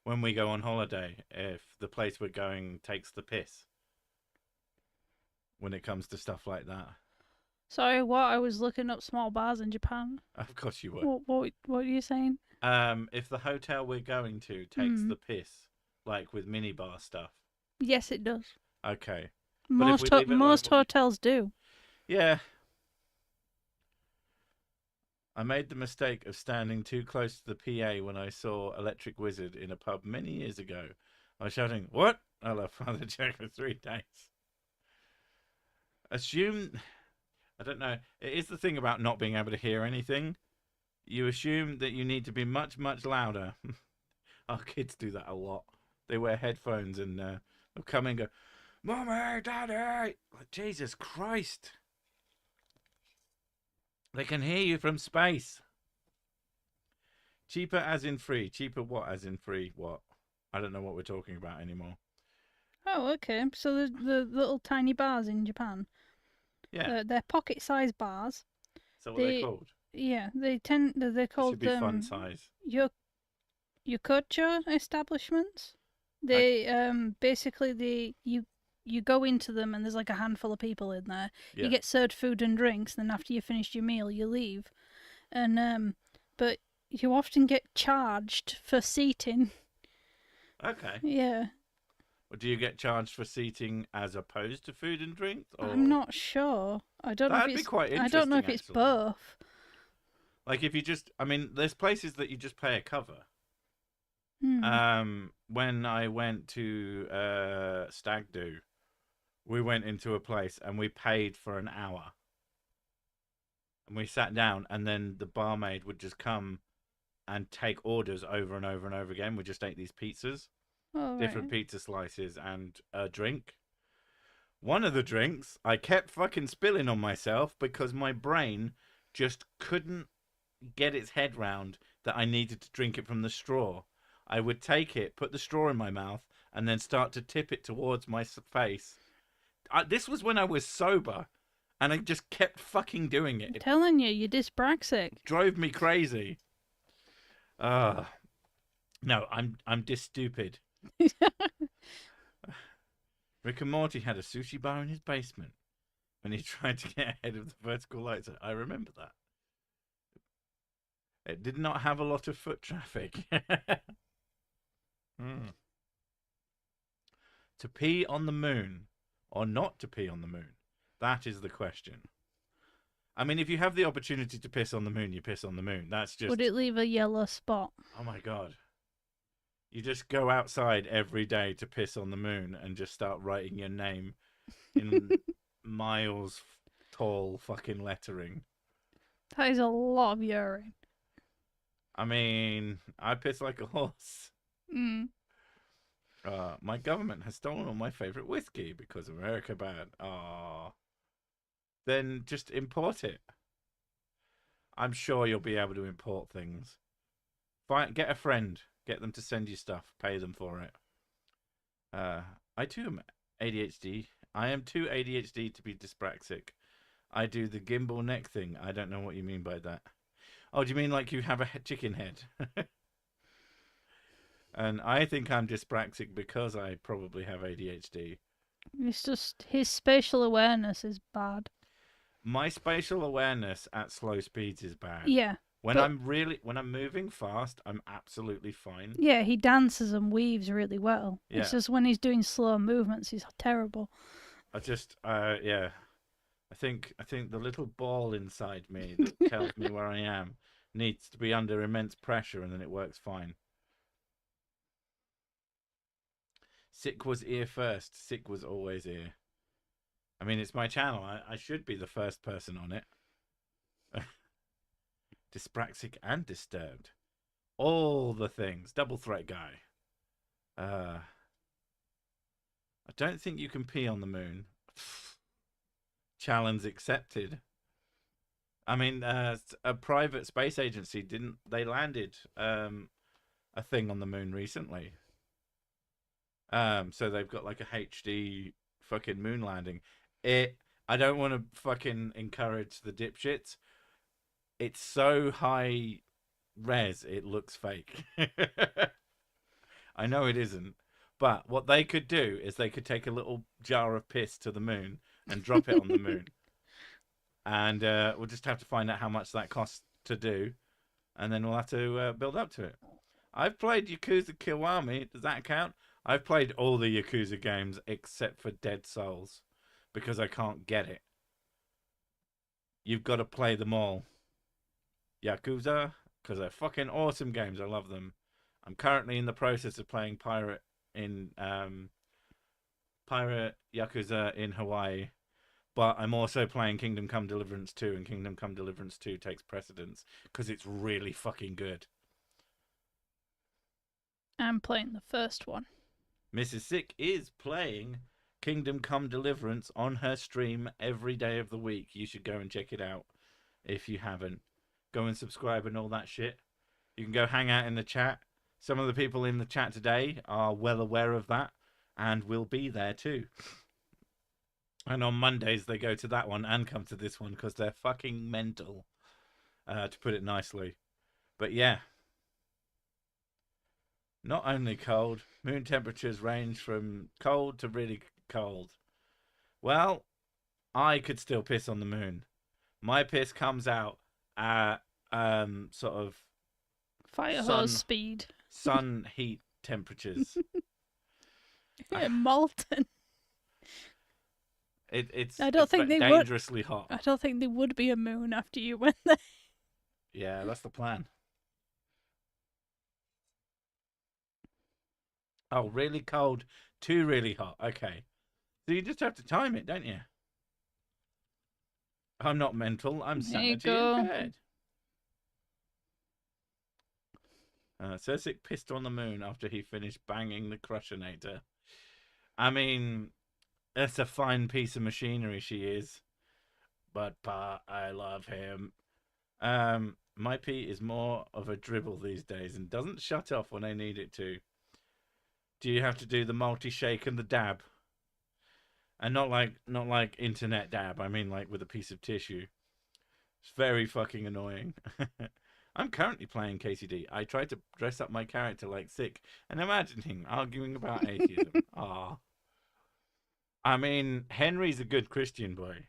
when we go on holiday, if the place we're going takes the piss when it comes to stuff like that. Sorry, what? I was looking up small bars in Japan. Of course you would. What are you saying? If the hotel we're going to takes the piss, like with minibar stuff, Yes, it does. okay. But if we leave it like Most what we... hotels do. Yeah. I made the mistake of standing too close to the PA when I saw Electric Wizard in a pub many years ago. I was shouting, "What?" I left Father Jack for 3 days. Assume, I don't know. It is the thing about not being able to hear anything. You assume that you need to be much, much louder. Our kids do that a lot. They wear headphones and they'll come in and go, "Mommy, Daddy!" Like, Jesus Christ. They can hear you from space. Cheaper as in free. Cheaper what as in free? What? I don't know what we're talking about anymore. Oh, okay. So the little tiny bars in Japan. Yeah. They're pocket-sized bars. So what are they called? Yeah, they're It should called be fun size. yokocho establishments. Okay. They basically you go into them and there's like a handful of people in there. Yeah. You get served food and drinks, and then after you finished your meal, you leave. And but you often get charged for seating. Okay. Yeah. Or do you get charged for seating as opposed to food and drinks? Or... I'm not sure. I don't know if That'd be it's quite I don't know interesting, if it's actually. both. Like if you just, I mean, there's places that you just pay a cover. When I went to Stag Do, we went into a place and we paid for an hour. And we sat down, and then the barmaid would just come and take orders over and over and over again. We just ate these pizzas, different pizza slices, and a drink. One of the drinks, I kept fucking spilling on myself because my brain just couldn't get its head round that I needed to drink it from the straw. I would take it, put the straw in my mouth, and then start to tip it towards my face. This was when I was sober, and I just kept fucking doing it. I'm telling you, you're dyspraxic. Drove me crazy. No, I'm stupid. Rick and Morty had a sushi bar in his basement when he tried to get ahead of the vertical lights. I remember that. It did not have a lot of foot traffic. To pee on the moon or not to pee on the moon? That is the question. I mean, if you have the opportunity to piss on the moon, you piss on the moon. That's just... Would it leave a yellow spot? Oh my God. You just go outside every day to piss on the moon and just start writing your name in miles tall fucking lettering. That is a lot of urine. I mean, I piss like a horse. My government has stolen all my favourite whiskey because America bad. Then just import it. I'm sure you'll be able to import things. Get a friend. Get them to send you stuff. Pay them for it. I too am ADHD. I am too ADHD to be dyspraxic. I do the gimbal neck thing. I don't know what you mean by that. Oh, do you mean like you have a chicken head? And I think I'm dyspraxic because I probably have ADHD. It's just his spatial awareness is bad. My spatial awareness at slow speeds is bad. Yeah. When I'm moving fast, I'm absolutely fine. Yeah, he dances and weaves really well. Yeah. It's just when he's doing slow movements, he's terrible. I think the little ball inside me that tells me where I am needs to be under immense pressure, and then it works fine. Sick was ear first. Sick was always ear. I mean, it's my channel. I should be the first person on it. Dyspraxic and disturbed. All the things. Double threat guy. I don't think you can pee on the moon. Challenge accepted. I mean, a private space agency they landed a thing on the moon recently. So they've got like a HD fucking moon landing. I don't want to fucking encourage the dipshits. It's so high res, it looks fake. I know it isn't. But what they could do is they could take a little jar of piss to the moon and drop it on the moon. And we'll just have to find out how much that costs to do. and then we'll have to build up to it. I've played Yakuza Kiwami. Does that count? I've played all the Yakuza games except for Dead Souls because I can't get it. You've got to play them all. Yakuza, because they're fucking awesome games. I love them. I'm currently in the process of playing Pirate Yakuza in Hawaii, but I'm also playing Kingdom Come Deliverance 2, and Kingdom Come Deliverance 2 takes precedence because it's really fucking good. I'm playing the first one. Mrs. Sick is playing Kingdom Come Deliverance on her stream every day of the week. You should go and check it out if you haven't. Go and subscribe and all that shit. You can go hang out in the chat. Some of the people in the chat today are well aware of that and will be there too. And on Mondays they go to that one and come to this one because they're fucking mental, to put it nicely. But yeah. Not only cold, moon temperatures range from cold to really cold. Well, I could still piss on the moon. My piss comes out at sort of Fire hose speed. Sun heat temperatures. Molten. It's dangerously hot. I don't think there would be a moon after you went there. Yeah, that's the plan. Oh, really cold to really hot. Okay. So you just have to time it, don't you? I'm not mental. I'm sanity impaired. Cersei pissed on the moon after he finished banging the Crushinator. I mean, that's a fine piece of machinery she is. But Pa, I love him. My pee is more of a dribble these days and doesn't shut off when I need it to. Do you have to do the multi-shake and the dab? And not like internet dab. I mean like with a piece of tissue. It's very fucking annoying. I'm currently playing KCD. I tried to dress up my character like Sick and imagine him arguing about atheism. Ah. I mean, Henry's a good Christian boy.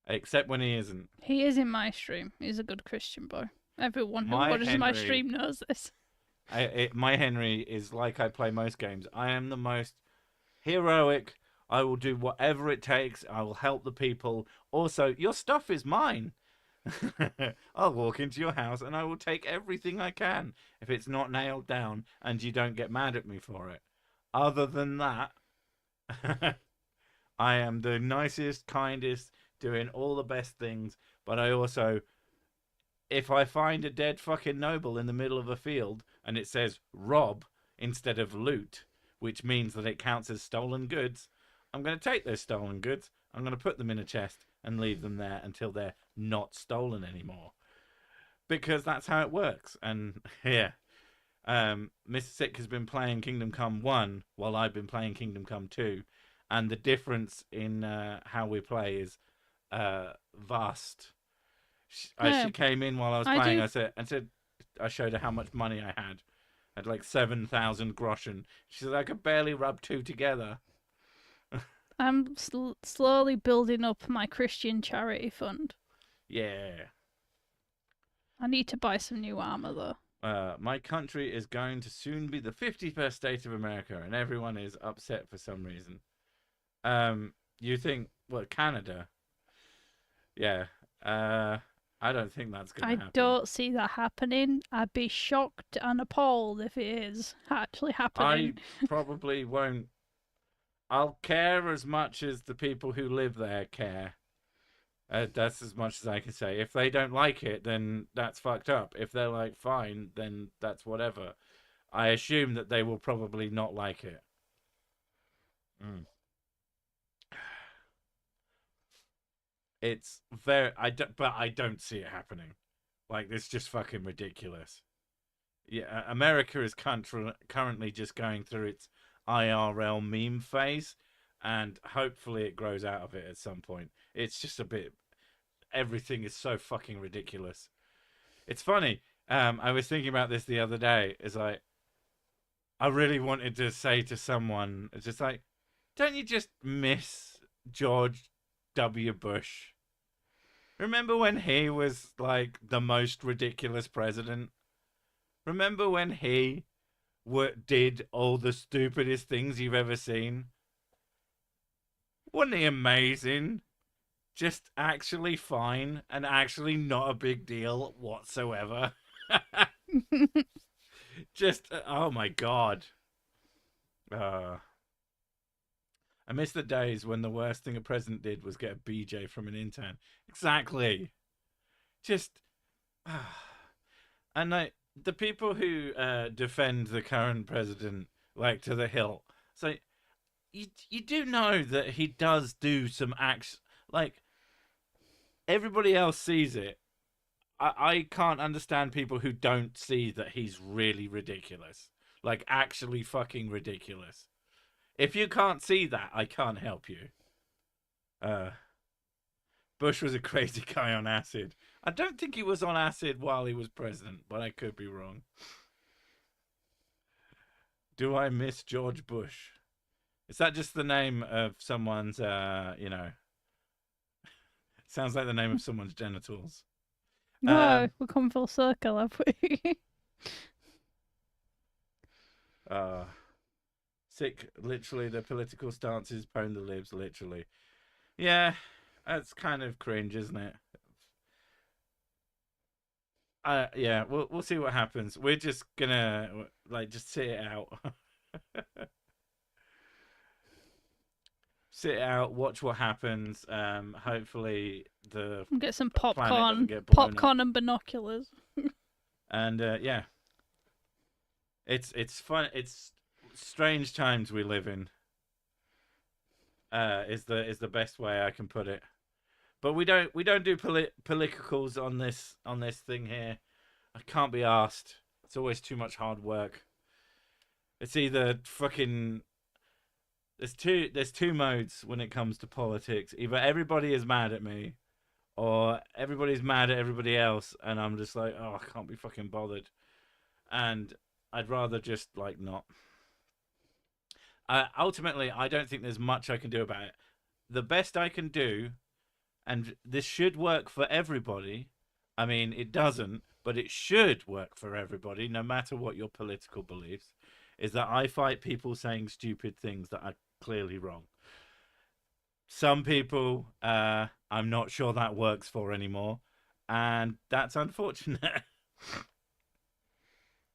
Except when he isn't. He is in my stream. He's a good Christian boy. Everyone who watches my stream knows this. My Henry is like I play most games. I am the most heroic. I will do whatever it takes. I will help the people. Also, your stuff is mine. I'll walk into your house and I will take everything I can if it's not nailed down and you don't get mad at me for it. Other than that, I am the nicest, kindest, doing all the best things. But I also, if I find a dead fucking noble in the middle of a field and it says rob instead of loot, which means that it counts as stolen goods, I'm going to take those stolen goods, I'm going to put them in a chest and leave them there until they're not stolen anymore. Because that's how it works. And yeah, Mr. Sick has been playing Kingdom Come 1 while I've been playing Kingdom Come 2. And the difference in how we play is vast. She came in while I was playing. I showed her how much money I had. I had like 7,000 groschen. She said I could barely rub two together. I'm slowly building up my Christian charity fund. Yeah. I need to buy some new armor though. My country is going to soon be the 51st state of America, and everyone is upset for some reason. You think, well, Canada? Yeah. I don't think that's going to happen. I don't see that happening. I'd be shocked and appalled if it is actually happening. I probably won't. I'll care as much as the people who live there care. That's as much as I can say. If they don't like it, then that's fucked up. If they're like, fine, then that's whatever. I assume that they will probably not like it. It's very... but I don't see it happening. Like, it's just fucking ridiculous. Yeah, America is currently just going through its IRL meme phase, and hopefully it grows out of it at some point. It's just a bit... Everything is so fucking ridiculous. It's funny. I was thinking about this the other day. It's like, I really wanted to say to someone, it's just like, don't you just miss George W. Bush? Remember when he was like the most ridiculous president? Remember when he did all the stupidest things you've ever seen? Wasn't he amazing? Just actually fine and actually not a big deal whatsoever. Just, oh my god. Uh, I miss the days when the worst thing a president did was get a BJ from an intern. Exactly. Just, and like the people who defend the current president like to the hilt. So you do know that he does do some acts. Like everybody else sees it. I can't understand people who don't see that he's really ridiculous. Like actually fucking ridiculous. If you can't see that, I can't help you. Uh, Bush was a crazy guy on acid. I don't think he was on acid while he was president, but I could be wrong. Do I miss George Bush? Is that just the name of someone's, sounds like the name of someone's genitals. No, we've come full circle, have we? Sick, literally, the political stances, pwn the libs, literally. Yeah, that's kind of cringe, isn't it? Yeah, we'll see what happens. We're just gonna like just sit it out. Sit it out, watch what happens. Hopefully Get some planet doesn't popcorn, get blown up. popcorn and binoculars. And yeah, it's fun. It's strange times we live in. Is the best way I can put it. But we don't do politicals on this thing here. I can't be asked. It's always too much hard work. It's either fucking there's two modes when it comes to politics. Either everybody is mad at me, or everybody's mad at everybody else, and I'm just like, oh, I can't be fucking bothered. And I'd rather just like not. Ultimately, I don't think there's much I can do about it. The best I can do, and this should work for everybody. I mean, it doesn't, but it should work for everybody, no matter what your political beliefs, is that I fight people saying stupid things that are clearly wrong. Some people, I'm not sure that works for anymore, and that's unfortunate.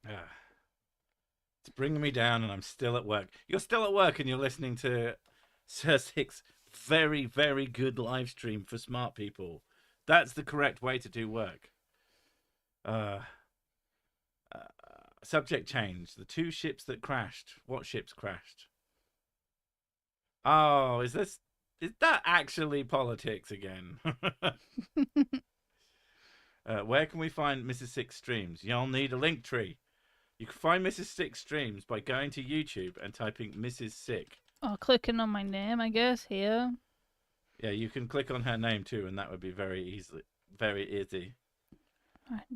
It's bringing me down, and I'm still at work. You're still at work, and you're listening to Sir Six very, very good live stream for smart people. That's the correct way to do work. Subject change. The two ships that crashed. What ships crashed? Oh, is that actually politics again? Where can we find Mrs. Six Streams? You'll need a link tree. You can find Mrs. Six Streams by going to YouTube and typing Mrs. Sick. Or clicking on my name, I guess, here. Yeah, you can click on her name too, and that would be very easy. But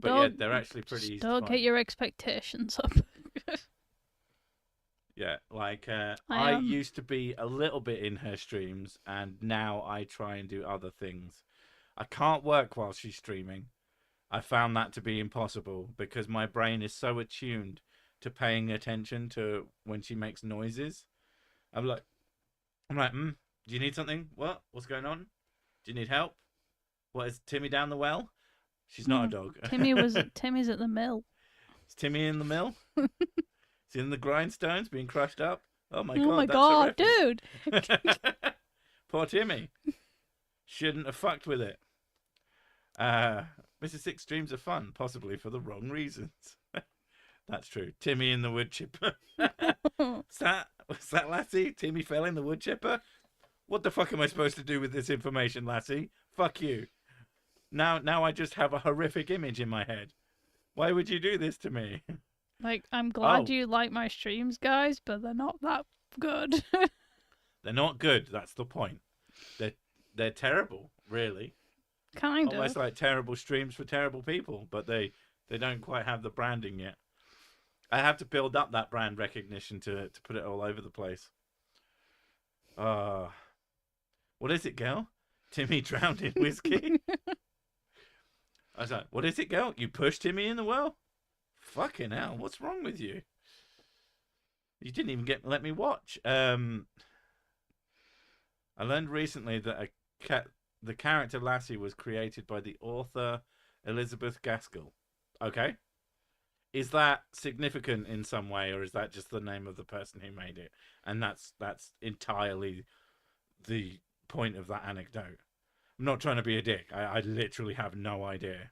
Don't, yeah, they're actually pretty easy. Don't get your expectations up. Yeah, like I used to be a little bit in her streams, and now I try and do other things. I can't work while she's streaming. I found that to be impossible because my brain is so attuned to paying attention to when she makes noises. I'm like, do you need something? What's going on? Do you need help? What, is Timmy down the well? She's not a dog. Timmy's at the mill. Is Timmy in the mill? Is he in the grindstones being crushed up? Oh my god! Oh my that's god, horrific. dude! Poor Timmy. Shouldn't have fucked with it. Mrs. Six streams are fun, possibly for the wrong reasons. That's true. Timmy in the wood chipper. Was that Lassie? Timmy fell in the wood chipper? What the fuck am I supposed to do with this information, Lassie? Fuck you. Now I just have a horrific image in my head. Why would you do this to me? Like, I'm glad you like my streams, guys, but they're not that good. They're not good. That's the point. They're terrible, really. Kind of. Almost like terrible streams for terrible people, but they don't quite have the branding yet. I have to build up that brand recognition to put it all over the place. What is it, girl? Timmy drowned in whiskey? I was like, what is it, girl? You pushed Timmy in the well? Fucking hell, what's wrong with you? You didn't even let me watch. I learned recently that the character Lassie was created by the author Elizabeth Gaskell. Okay. Is that significant in some way, or is that just the name of the person who made it? And that's entirely the point of that anecdote. I'm not trying to be a dick. I literally have no idea.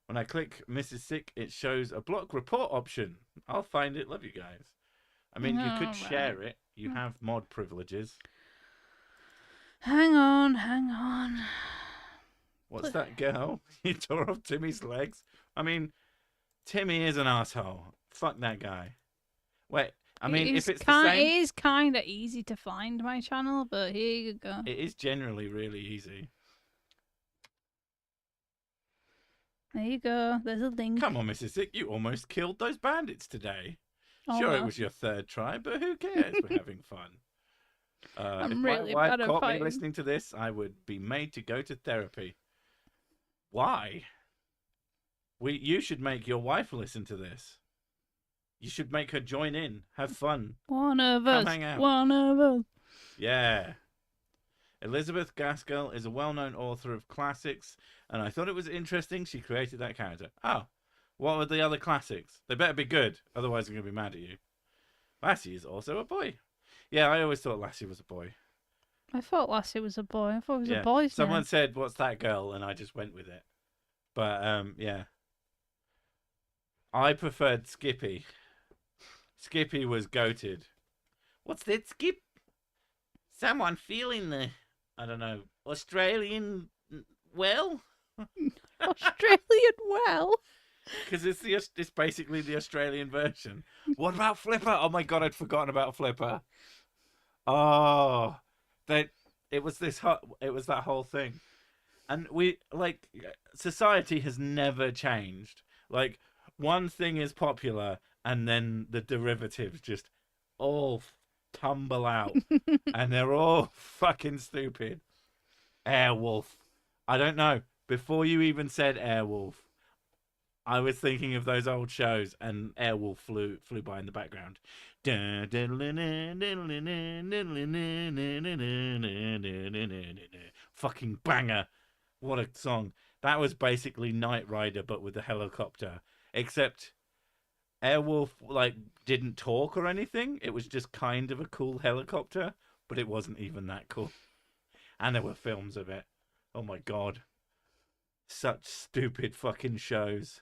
When I click Mrs. Sick, it shows a block report option. I'll find it. Love you guys. I mean, you could share it. You have mod privileges. Hang on. What's that, girl? You tore off Timmy's legs? I mean, Timmy is an asshole. Fuck that guy. Wait, I mean, if it's the same... It is kind of easy to find my channel, but here you go. It is generally really easy. There you go. There's a link. Come on, Mrs. Sick. You almost killed those bandits today. Almost. Sure, it was your third try, but who cares? We're having fun. I'm if really my wife bad at caught me fighting. listening to this, I would be made to go to therapy. Why? You should make your wife listen to this. You should make her join in. Have fun. One of Come us. hang out. One of us. Yeah. Elizabeth Gaskell is a well-known author of classics, and I thought it was interesting she created that character. Oh, what were the other classics? They better be good, otherwise I'm going to be mad at you. Lassie is also a boy. Yeah, I always thought Lassie was a boy. I thought Lassie was a boy. I thought it was a boy's Someone name. said, what's that girl? And I just went with it. But, yeah. I preferred Skippy. Skippy was goated. What's that, Skip? Someone feeling the, I don't know, Australian well? Australian well? Because it's basically the Australian version. What about Flipper? Oh my god, I'd forgotten about Flipper. Oh, it was that whole thing, and society has never changed. Like, one thing is popular, and then the derivatives just all tumble out, and they're all fucking stupid. Airwolf. I don't know. Before you even said Airwolf, I was thinking of those old shows, and Airwolf flew by in the background. Fucking banger. What a song. That was basically Knight Rider, but with a helicopter. Except Airwolf, didn't talk or anything. It was just kind of a cool helicopter, but it wasn't even that cool. And there were films of it. Oh my god. Such stupid fucking shows.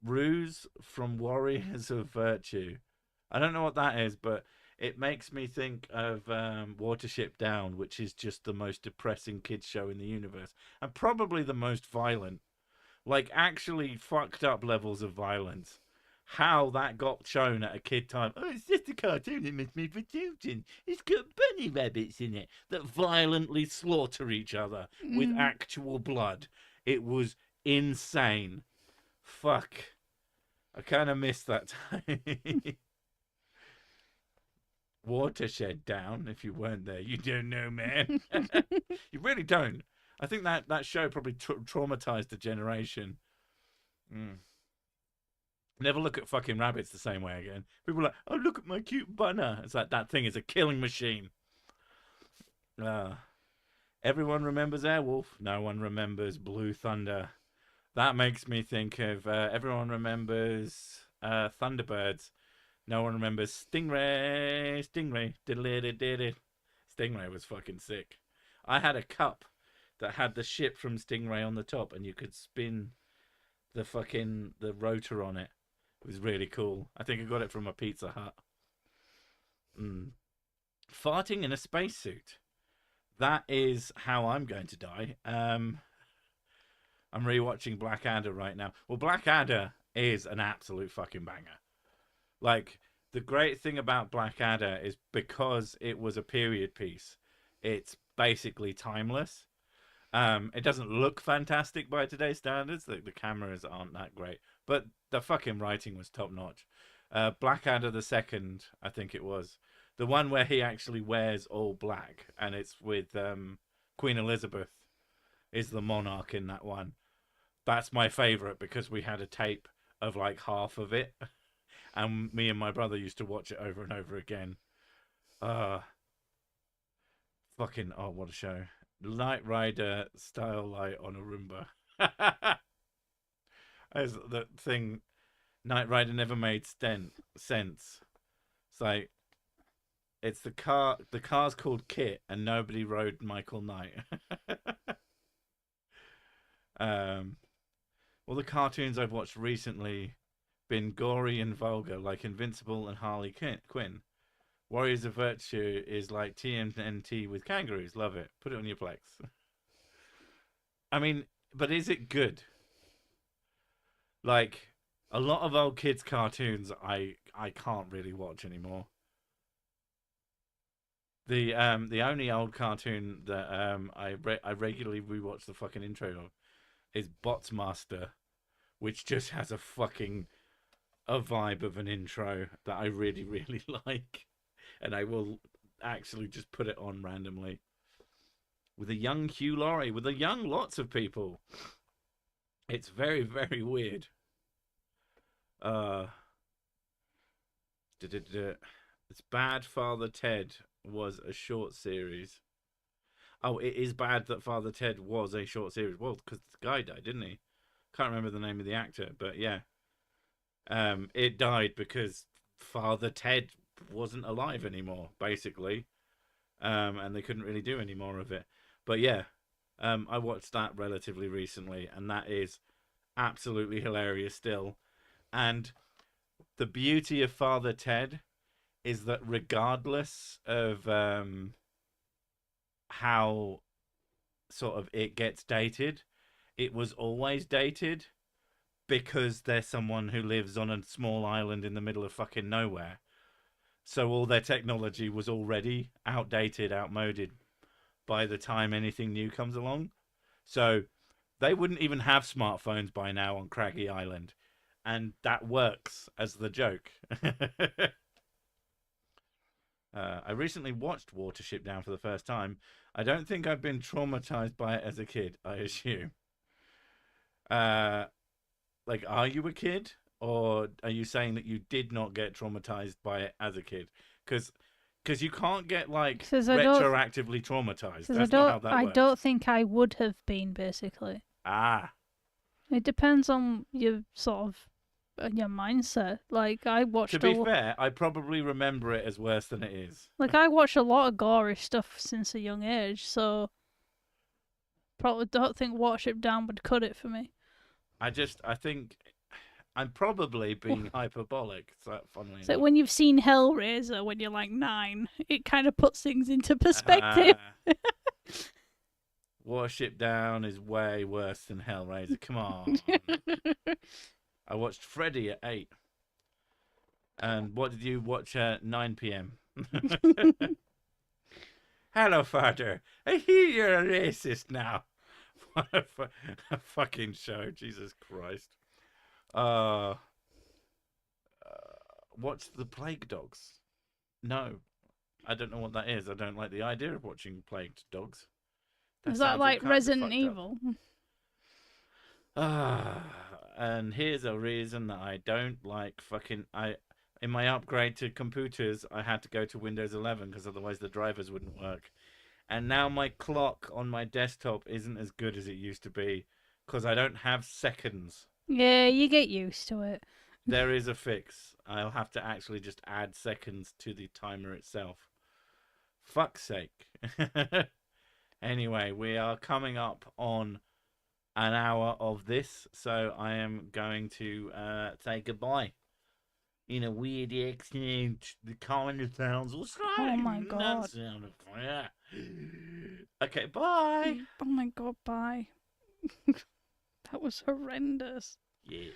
Ruse from Warriors of Virtue. I don't know what that is, but it makes me think of Watership Down, which is just the most depressing kids show in the universe. And probably the most violent. Like, actually fucked up levels of violence. How that got shown at a kid time. Oh, it's just a cartoon, it must be for children. It's got bunny rabbits in it that violently slaughter each other with actual blood. It was insane. Fuck. I kind of missed that time. Watershed Down, if you weren't there. You don't know, man. You really don't. I think that show probably traumatized a generation. Never look at fucking rabbits the same way again. People are like, oh, look at my cute bunner. It's like, that thing is a killing machine. Everyone remembers Airwolf. No one remembers Blue Thunder. That makes me think of everyone remembers Thunderbirds. No one remembers Stingray. Stingray. Stingray was fucking sick. I had a cup that had the ship from Stingray on the top, and you could spin the rotor on it. It was really cool. I think I got it from a Pizza Hut. Farting in a spacesuit. That is how I'm going to die. I'm rewatching Blackadder right now. Well, Blackadder is an absolute fucking banger. Like, the great thing about Blackadder is because it was a period piece, it's basically timeless. It doesn't look fantastic by today's standards. The cameras aren't that great, but the fucking writing was top notch. Blackadder the Second, I think it was the one where he actually wears all black, and it's with Queen Elizabeth. is the monarch in that one. That's my favorite because we had a tape of like half of it, and me and my brother used to watch it over and over again. Uh Fucking, oh, what a show. Light Rider style light on a Roomba. As the thing, Knight Rider never made sense. It's like, it's the car's called Kit, and nobody rode Michael Knight. All the cartoons I've watched recently been gory and vulgar, like Invincible and Harley Quinn. Warriors of Virtue is like TMNT with kangaroos. Love it. Put it on your Plex. I mean, but is it good? Like, a lot of old kids' cartoons I can't really watch anymore. The only old cartoon that I regularly rewatch the fucking intro of is Botsmaster, which just has a vibe of an intro that I really, really like. And I will actually just put it on randomly. With a young Hugh Laurie, with a young lots of people. It's very, very weird. It's Bad Father Ted was a short series. Oh, it is bad that Father Ted was a short series. Well, because the guy died, didn't he? Can't remember the name of the actor, but yeah. It died because Father Ted wasn't alive anymore, basically. And they couldn't really do any more of it. But yeah, I watched that relatively recently, and that is absolutely hilarious still. And the beauty of Father Ted is that regardless of how sort of it gets dated, it was always dated because there's someone who lives on a small island in the middle of fucking nowhere. So all their technology was already outdated, outmoded by the time anything new comes along. So they wouldn't even have smartphones by now on Craggy Island. And that works as the joke. I recently watched Watership Down for the first time. I don't think I've been traumatized by it as a kid, I assume. Like, are you a kid? Or are you saying that you did not get traumatized by it as a kid? Because you can't get, like, retroactively traumatized. That's not how that works. I don't think I would have been, basically. Ah. It depends on your sort of your mindset. Like, I watched. To be fair, I probably remember it as worse than it is. Like, I watched a lot of gory stuff since a young age, so probably don't think Watership Down would cut it for me. I think I'm probably being hyperbolic. So funnily so enough. When you've seen Hellraiser when you're like 9, it kind of puts things into perspective. Watership Down is way worse than Hellraiser. Come on. I watched Freddy at 8. And what did you watch at 9 p.m.? Hello, Father. I hear you're a racist now. What a fucking show. Jesus Christ. Watch The Plague Dogs. No. I don't know what that is. I don't like the idea of watching plagued dogs. Is that like Resident Evil? And here's a reason that I don't like fucking... In my upgrade to computers, I had to go to Windows 11 because otherwise the drivers wouldn't work. And now my clock on my desktop isn't as good as it used to be because I don't have seconds. Yeah, you get used to it. There is a fix. I'll have to actually just add seconds to the timer itself. Fuck's sake. Anyway, we are coming up on an hour of this, so I am going to say goodbye. In a weird accent, the kind of sounds will say. Oh my god. Yeah. Okay, bye. Oh my god, bye. That was horrendous. Yeah.